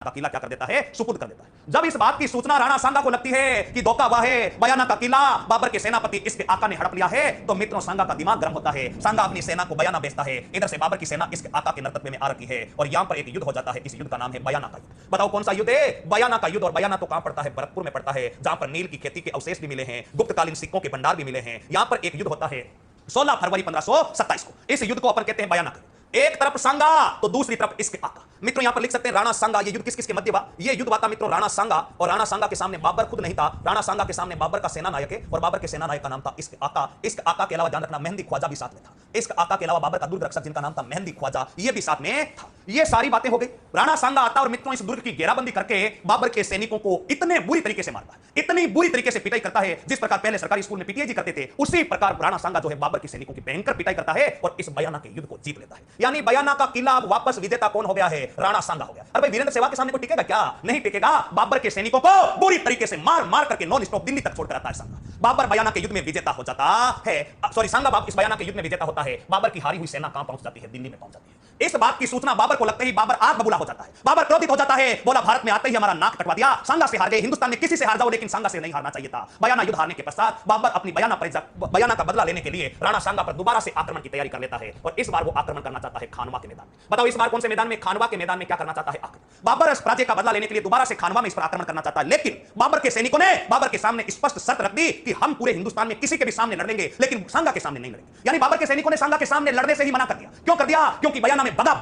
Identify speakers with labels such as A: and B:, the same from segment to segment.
A: का किला क्या कर देता है, सुपुर्द कर देता है। जब इस बात की सूचना राणा सांगा को लगती है कि धोखा हुआ है, बयाना का किला बाबर के सेनापति इसके आका ने हड़प लिया है, तो मित्रों सांगा का दिमाग गर्म होता है। सांगा अपनी सेना को बयाना भेजता है। इधर से बाबर की सेना इसके आका के नेतृत्व में आ रखी है और यहां पर एक युद्ध हो जाता है। इस युद्ध का नाम है बयाना का युद्ध। बताओ कौन सा युद्ध है? बयाना का युद्ध। और बयाना तो कहां पड़ता है? भरतपुर में पड़ता है, जहां पर नील की खेती के अवशेष भी मिले हैं, गुप्तकालीन सिक्कों के भंडार भी मिले हैं। यहां पर एक युद्ध होता है 16 फरवरी 1527 को। इस युद्ध को अपन कहते हैं बयाना का। एक तरफ सांगा तो दूसरी तरफ इसके आका। मित्रों यहां पर लिख सकते हैं राणा सांगा। ये युद्ध किस किस के मध्य हुआ? ये युद्ध हुआ था मित्रों राणा सांगा, और राणा सांगा के सामने बाबर खुद नहीं था। राणा सांगा के सामने बाबर का सेना नायक है, और बाबर के सेना नायक का नाम था इसके आका। इसके आका के अलावा ध्यान रखना मेहंदी ख्वाजा भी साथ में था। इसके आका के अलावा बाबर का दुर्ग रक्षक जिनका नाम था मेहंदी ख्वाजा, ये भी साथ में था। ये सारी बातें हो गई। राणा सांगा आता और मित्रों इस दुर्ग की घेराबंदी करके बाबर के सैनिकों को इतने बुरी तरीके से मारता है, इतनी बुरी तरीके से पिटाई करता है, जिस प्रकार पहले सरकारी स्कूल में पीटीआई करते थे, उसी प्रकार राणा सांगा जो है बाबर के सैनिकों की भयंकर पिटाई करता है और इस बयाना के युद्ध को जीत लेता है। यानी बयाना का किला वापस विजेता कौन हो गया है? राणा सांगा हो गया। अरे भाई वीरेंद्र सहवाग के सामने कोई टिकेगा क्या? नहीं टिकेगा। बाबर के सैनिकों को बुरी तरीके से मार मार करके नॉन स्टॉप दिल्ली तक छोड़कर आता है सांगा। बाबर बयाना के युद्ध में विजेता हो जाता है। सॉरी, सांगा इस बयाना के युद्ध में विजेता होता है। बाबर की हारी हुई सेना कहां पहुंच जाती है? दिल्ली में पहुंच जाती है। इस बात की सूचना बाबर को लगते ही बाबर आग बबूला हो जाता है। बाबर क्रोधित हो जाता है, बोला भारत में आते ही हमारा नाक कटवा दिया। सांगा से हार गए। हिंदुस्तान में किसी से हार जाओ लेकिन सांगा से नहीं हारना चाहिए था। बयाना युद्ध हारने के पश्चात बाबर अपनी बयाना का बदला लेने के लिए राणा सांगा पर दोबारा से आक्रमण की तैयारी कर लेता है, और इस बार वो आक्रमण करना चाहता है खानवा के मैदान में। बताओ इस बार कौन से मैदान में? खानवा के मैदान में क्या करना चाहता है? आक्रमण। बाबर इस पराजय का बदला लेने के लिए दोबारा से खानवा में इस पर आक्रमण करना चाहता है, लेकिन बाबर के सैनिकों ने बाबर के सामने स्पष्ट शर्त रख दी कि हम पूरे हिंदुस्तान में किसी के भी सामने लड़ेंगे लेकिन सांगा के सामने नहीं लड़ेंगे। यानी बाबर के सैनिकों ने सांगा के सामने लड़ने से ही मना कर दिया। क्यों कर दिया? क्योंकि बयाना में बगा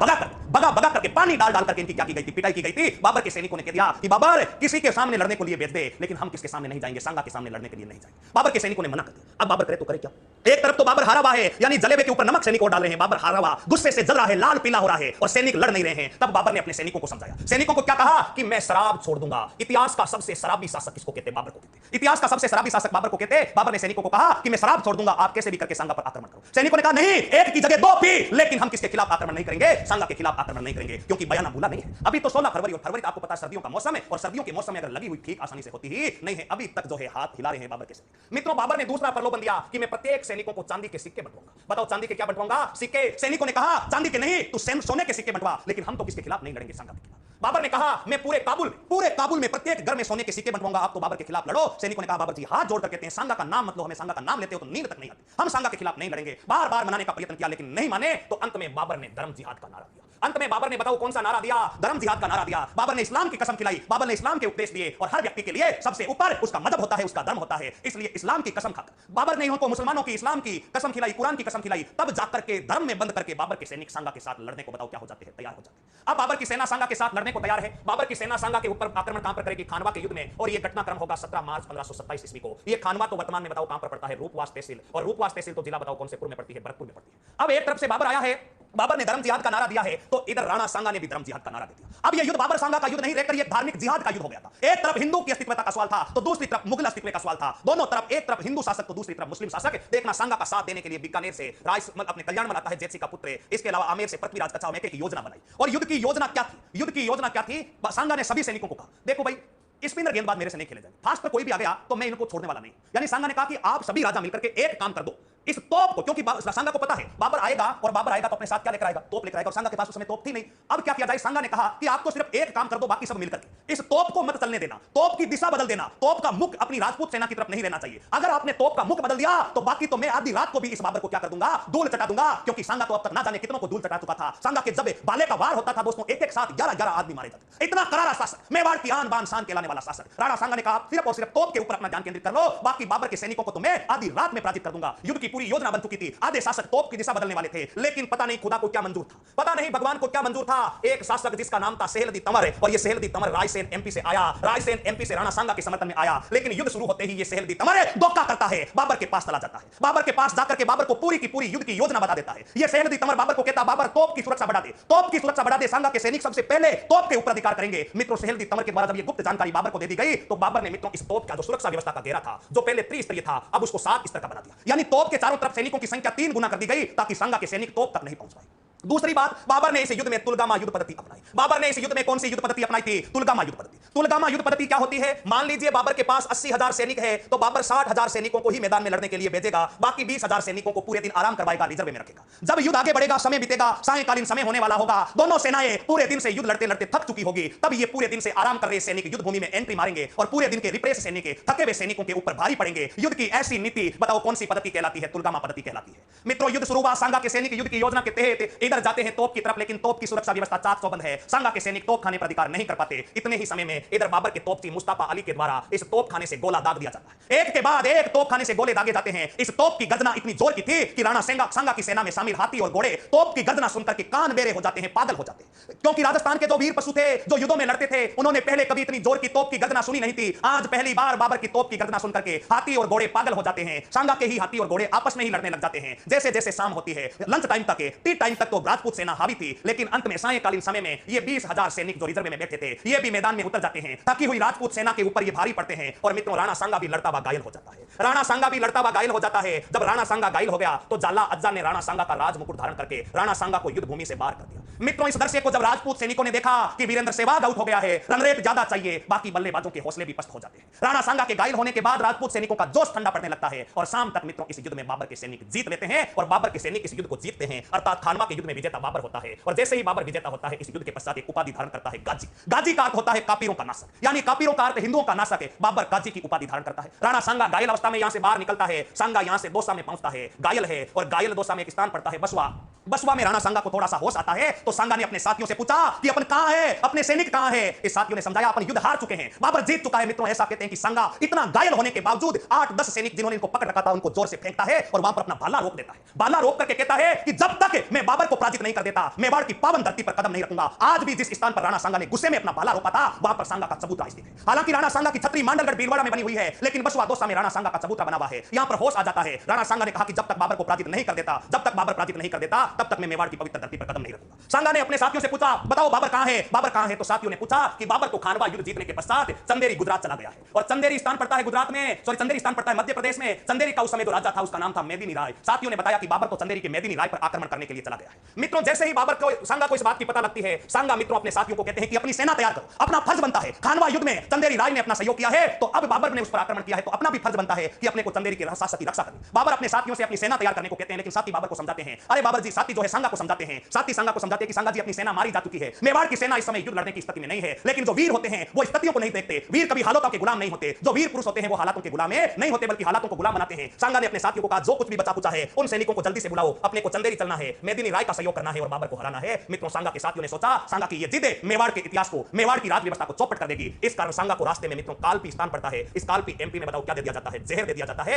A: बगा करके पानी डाल डाल करके इनकी क्या की गई थी? पिटाई की गई थी। बाबर के सैनिकों ने कह दिया कि बाबर किसी के सामने लड़ने को लिए भेज दे, लेकिन हम किसके सामने नहीं जाएंगे? सांगा के सामने लड़ने के लिए नहीं जाएंगे। बाबर के सैनिकों ने मना कर दिया। अब बाबर करे तो करे क्या? एक तरफ तो बाबर हारा हुआ है, यानी जलेबे के ऊपर नमक सैनिक और डाल रहे हैं। बाबर हारा हुआ, गुस्से से जल रहा है, लाल पीला हो रहा है, और सैनिक लड़ नहीं रहे हैं। तब बाबर ने अपने सैनिकों को समझाया। सैनिकों को क्या कहा कि मैं शराब छोड़ दूंगा। इतिहास का सबसे शराबी शासक किसको कहते हैं? बाबर को कहते हैं। इतिहास का सबसे शराबी शासक बाबर को कहते हैं। बाबर ने सैनिकों को कहा कि मैं शराब छोड़ दूंगा, आप कैसे भी करके सांगा पर आक्रमण करो। सैनिकों ने कहा नहीं, एक की जगह दो पी, लेकिन हम किसके खिलाफ आक्रमण नहीं करेंगे? सांगा के खिलाफ आक्रमण नहीं करेंगे, क्योंकि बयाना भूला नहीं है। अभी तो 16 फरवरी, और फरवरी आपको पता है सर्दियों का मौसम है, और सर्दियों के मौसम में अगर लगी हुई ठीक आसानी से होती ही नहीं है। अभी तक जो है हाथ हिला रहे हैं बाबर के सैनिक। मित्रों बाबर ने दूसरा प्रलोभन दिया कि मैं प्रत्येक सैनिकों को चांदी के सिक्के बंटवाऊंगा। बताओ चांदी के क्या बंटवाऊंगा? सिक्के। सैनिकों ने कहा चांदी के नहीं, तू सोने के सिक्के बंटवा, लेकिन हम तो किसके खिलाफ नहीं लड़ेंगे? सांगा के खिलाफ। बाबर ने कहा मैं पूरे काबुल में प्रत्येक घर में सोने के सिक्के बंटवाऊंगा, आप तो बाबर के खिलाफ लड़ो। सैनिकों ने कहा बाबर जी हाथ जोड़कर कहते हैं सांगा का नाम मत लो, हमें सांगा का नाम लेते हो तो नींद तक नहीं आती, हम सांगा के खिलाफ नहीं लड़ेंगे। बार बार मनाने का प्रयत्न किया लेकिन नहीं माने, तो अंत में बाबर ने धर्म जिहाद का नारा दिया। अंत में बाबर ने बताओ कौन सा नारा दिया? धर्म जिहाद का नारा दिया। बाबर ने इस्लाम की कसम खिलाई, बाबर ने इस्लाम के उपदेश दिए, और हर व्यक्ति के लिए सबसे ऊपर उसका मजहब होता है, उसका धर्म होता है। इसलिए इस्लाम की कसम खाकर बाबर ने उनको मुसलमानों की इस्लाम की कसम खिलाई, कुरान की कसम खिलाई, तब जाकर के धर्म में बंद करके बाबर के सैनिक सांगा के साथ लड़ने को बताओ क्या हो जाते हैं? तैयार हो जाते हैं। अब बाबर की सेना सांगा के साथ लड़ने को तैयार है। बाबर की सेना सांगा के ऊपर आक्रमण कहां पर करेगी? खानवा के युद्ध में, और यह घटनाक्रम होगा 17 मार्च 1527 ईस्वी को। यह खानवा तो वर्तमान में बताओ कहां पर पड़ता है? रूपवास तहसील, और रूपवास तहसील तो जिला बताओ कौन से पुर में पड़ती है? भरतपुर में पड़ती है। अब एक तरफ से बाबर आया है, बाबर ने धर्म जिहाद का नारा दिया है, तो इधर राणा सांगा ने भी धर्म जिहाद का नारा दे दिया। अब यह युद्ध बाबर सांगा का युद्ध नहीं रहकर यह धार्मिक जिहाद का युद्ध हो गया था। एक तरफ हिंदू की अस्तित्वता का सवाल था, तो दूसरी तरफ मुगल अस्तित्व का सवाल था। दोनों तरफ, एक तरफ हिंदू शासक तो दूसरी तरफ मुस्लिम शासक। देखना सांगा का साथ देने के लिए बीकानेर से अपने कल्याण बनाता है जेतसी का पुत्र, इसके अलावा आमेर से पृथ्वीराज कच्छा मेके की योजना बनाई। और युद्ध की योजना क्या थी? युद्ध की योजना क्या थी? सांगा ने सभी सैनिकों को कहा देखो भाई स्पिनर गेंदबाज मेरे से नहीं खेले जाएंगे, फास्ट पर कोई भी आ गया तो मैं इनको छोड़ने वाला नहीं। यानी सांगा ने कहा कि आप सभी राजा मिलकर के एक काम कर दो, इस तोप को, क्योंकि सांगा को पता है बाबर आएगा, और बाबर आएगा तो अपने साथ क्या लेकर आएगा? तोप लेकर आएगा, और सांगा के पास उस समय तोप थी नहीं। अब क्या किया जाए? सांगा ने कहा कि आपको सिर्फ एक काम कर दो, बाकी सब मिलकर के इस तोप को मत चलने देना, तोप की दिशा बदल देना, तोप का मुख अपनी राजपूत सेना की तरफ नहीं रहना चाहिए। अगर आपने तोप का मुख बदल दिया तो बाकी तो मैं आधी रात को भी इस बाबर को क्या कर दूंगा? धूल चटा दूंगा, क्योंकि सांगा तो अब तक ना जाने कितनों को धूल चटा चुका था। सांगा के जब बाले का वार होता था दोस्तों, एक एक साथ 11-11 आदमी मारे जाते। इतना करारा शासक, मेवाड़ की आन बान शान कहलाने वाला शासक राणा सांगा ने कहा सिर्फ और सिर्फ तोप के ऊपर अपना ध्यान केंद्रित कर लो, बाकी बाबर के सैनिकों को तो मैं आधी रात में पराजित कर दूंगा। युद्ध की पूरी योजना बन चुकी थी, आधे शासक तोप की दिशा बदलने वाले थे, लेकिन पता नहीं खुदा को क्या मंजूर था, पता नहीं भगवान को क्या मंजूर था। एक शासक जिसका नाम था सेहलदी तंवर, और ये सेहलदी तंवर रायसेन एमपी से आया, रायसेन एमपी से राणा सांगा के समर्थन में आया, लेकिन युद्ध शुरू होते ही ये सेहलदी तंवर धोखा करता है, बाबर के पास चला जाता है। बाबर के पास जाकर के बाबर को पूरी की पूरी युद्ध की योजना बता देता है। ये सेहलदी तंवर बाबर को कहता बाबर तोप की सुरक्षा बढ़ा दे, तोप की सुरक्षा बढ़ा दे, सांगा के सैनिक सबसे पहले तोप के ऊपर अधिकार करेंगे। मित्रों सेहलदी तंवर के द्वारा जब ये गुप्त जानकारी बाबर को दे दी गई, तो बाबर ने मित्रों इस तोप का जो सुरक्षा व्यवस्था का घेरा था, जो पहले त्रिस्तरीय था, अब उसको 7 स्तर का बना दिया। यानी तोप के चारों तरफ सैनिकों की संख्या 3 गुना कर दी गई, ताकि सांगा के सैनिक तोप तक नहीं पहुंच पाए। दूसरी बात, बाबर ने इस युद्ध में तुलगामा युद्ध पद्धति अपनाई। बाबर ने इस युद्ध में कौन सी युद्ध पद्धति अपनाई थी? तुलगामा युद्ध पद्धति। तुलगामा युद्ध पद्धति क्या होती है? मान लीजिए बाबर के पास 80,000 सैनिक है, तो बाबर 60,000 सैनिकों को ही मैदान में लड़ने के लिए भेजेगा, बाकी 20,000 सैनिकों को पूरे दिन आराम करवाएगा, रिजर्व में रखेगा। जब युद्ध आगे बढ़ेगा, समय बीतेगा, सायंकालीन समय होने वाला होगा, दोनों सेनाएं पूरे दिन से युद्ध लड़ते लड़ते थक चुकी होगी, तब ये पूरे दिन से आराम कर रहे सैनिक युद्ध भूमि में एंट्री मारेंगे और पूरे दिन के रिप्रेस सैनिक थके हुए सैनिकों के ऊपर भारी पड़ेंगे। युद्ध की ऐसी नीति बताओ कौन सी पद्धति कहलाती है? तुलगामा पद्धति कहलाती है। मित्रों, युद्ध शुरू हुआ, सांगा के सैनिक युद्ध की योजना के तहत इधर जाते हैं तोप की तरफ, लेकिन तोप की सुरक्षा व्यवस्था चाक चौबंद है। सांगा के सैनिक तोप खाने पर अधिकार नहीं कर पाते। इतने ही समय में इधर बाबर के तोपची मुस्तफा अली के द्वारा इस तोप खाने से गोला दाग दिया जाता है। एक के बाद एक तोप खाने से गोले दागे जाते हैं। इस तोप की गर्जना इतनी जोर की थी कि राणा सांगा की सेना में शामिल हाथी और घोड़े तोप की गर्जना सुनकर के कान बेरे हो जाते हैं, पागल हो जाते हैं। क्योंकि राजस्थान के जो वीर पशु थे, जो युद्धों में लड़ते थे, उन्होंने पहले कभी इतनी जोर की तोप की गर्जना सुनी नहीं थी। आज पहली बार बाबर की तोप की गर्जना सुनकर के हाथी और घोड़े पागल हो जाते हैं। सांगा के ही हाथी और घोड़े आपस में ही लड़ने लग जाते हैं। जैसे जैसे शाम होती है, लंच टाइम तक, टी टाइम तक तो राजपूत सेना हावी थी, लेकिन अंत में सायंकालीन समय में ये 20,000 सैनिक जो रिजर्व में बैठे थे, ये भी मैदान में उतर जाते हैं। थकी हुई राजपूत सेना के ऊपर ये भारी पड़ते हैं और मित्रों, राणा सांगा भी लड़ता हुआ घायल हो जाता है। राणा सांगा भी लड़ता हुआ घायल हो जाता है। जब राणा सांगा घायल हो गया तो जाला अज्जा ने राणा सांगा का राज मुकुट धारण करके राणा सांगा को युद्ध भूमि से बाहर कर दिया। मित्रों, इस दृश्य को जब राजपूत सैनिकों ने देखा कि वीरेंद्र सहवाग आउट हो गया है, रन रेट ज्यादा चाहिए, बाकी बल्लेबाजों के हौसले भी पस्त हो जाते हैं। राणा सांगा के घायल होने के बाद राजपूत सैनिकों का जोश ठंडा पड़ने लगता है और शाम तक मित्रों इस युद्ध में बाबर के सैनिक जीत लेते हैं और बाबर के सैनिक इस युद्ध को जीतते हैं, अर्थात खानवा के युद्ध में विजेता बाबर होता है। और जैसे ही बाबर विजेता होता है, इस युद्ध के पश्चात एक उपाधि धारण करता है, गाजी। गाजी का अर्थ होता है काफिरों का नाशक, यानी काफिरों का अर्थ हिंदुओं का नाशक है। बाबर गाजी की उपाधि धारण करता है। राणा सांगा घायल अवस्था में यहां से बाहर निकलता है। सांगा यहां से दौसा में पहुंचता है, घायल है, और घायल दौसा में एक स्थान पड़ता है बसवा। बसवा में राणा सांगा को थोड़ा सा होश आता है तो सांगा ने अपने साथियों से पूछा कि अपन कहां है, अपने सैनिक कहां है। इस साथियों ने समझाया अपन युद्ध हार चुके हैं, बाबर जीत चुका है। मित्रों, ऐसा कहते हैं कि सांगा इतना घायल होने के बावजूद 8-10 सैनिक जिन्होंने इनको पकड़ रखा था उनको जोर से फेंकता है और वहां पर अपना भाला रोक देता है। भाला रोक करके कहता है कि जब तक मैं बाबर को पराजित नहीं कर देता, मेवाड़ की पावन धरती पर कदम नहीं रखूंगा। आज भी जिस स्थान पर राणा सांगा ने गुस्से में अपना भाला रोका था, वहां पर सांगा का चबूतरा स्थित है। हालांकि राणा सांगा की छतरी मांडलगढ़ भीलवाड़ा में बनी हुई है, लेकिन बसवा दौसा में राणा सांगा का चबूतरा बना हुआ है। यहां पर होश आ जाता है। राणा सांगा ने कहा कि जब तक बाबर को पराजित नहीं कर देता, जब तक बाबर पराजित नहीं कर देता, तब तक मैं मेवाड़ की पवित्र धरती पर कदम नहीं रखूंगा। सांगा ने अपने साथियों से पूछा, बताओ बाबर कहां है, बाबर कहां है। तो साथियों ने पूछा कि बाबर को खानवा युद्ध जीतने के पश्चात चंदेरी गुजरात चला गया है। और चंदेरी स्थान पड़ता है गुजरात में, सॉरी चंदेरी स्थान पड़ता है मध्य प्रदेश में। चंदेरी का उस समय जो राजा था उसका नाम था मेदिनी राय। साथियों ने बताया कि बाबर तो चंदेरी के मेदिनी राय पर आक्रमण करने के लिए चला गया है। मित्रों, जैसे ही बाबर को सांगा को इस बात की पता लगती है, सांगा मित्रों अपने साथियों को कहते हैं कि अपनी सेना तैयार करो, अपना फर्ज बनता है। खानवा युद्ध में चंदेरी राय ने अपना सहयोग किया है, तो अब बाबर ने उस पर आक्रमण किया है, तो अपना भी फर्ज बनता है कि अपने को चंदेरी की शासक की रक्षा करनी। बाबर अपने साथियों से अपनी सेना तैयार करने को कहते हैं, लेकिन साथी बाबर को समझाते हैं, अरे बाबर जी, साथी जो है सांगा को समझाते हैं, साथी सांगा को समझाते हैं कि सांगा जी अपनी सेना मारी जा चुकी है, मेवाड़ की सेना इस समय युद्ध लड़ने की स्थिति में नहीं है। लेकिन जो वीर होते हैं वो स्थितियों को नहीं देखते, वीर कभी हालातों के गुलाम नहीं होते। जो वीर पुरुष होते हैं वो हालातों के गुलाम नहीं होते, बल्कि हालातों को गुलाम बनाते हैं। सांगा ने अपने साथियों को कहा, जो कुछ भी बचा कुचा है उन सैनिकों को जल्दी से बुलाओ, अपने को चंदेरी चलना है, मेदिनी राय का सहयोग करना है और बाबर को हराना है। मित्रों, सांगा के साथियों ने सोचा सांगा की ये जिद मेवाड़ के इतिहास को, मेवाड़ की राज व्यवस्था को चौपट कर देगी। इस कारण सांगा को रास्ते में मित्रों कालपी स्थान पड़ता है। इस कालपी एमपी में बताओ क्या दे दिया जाता है? जहर दे दिया जाता है।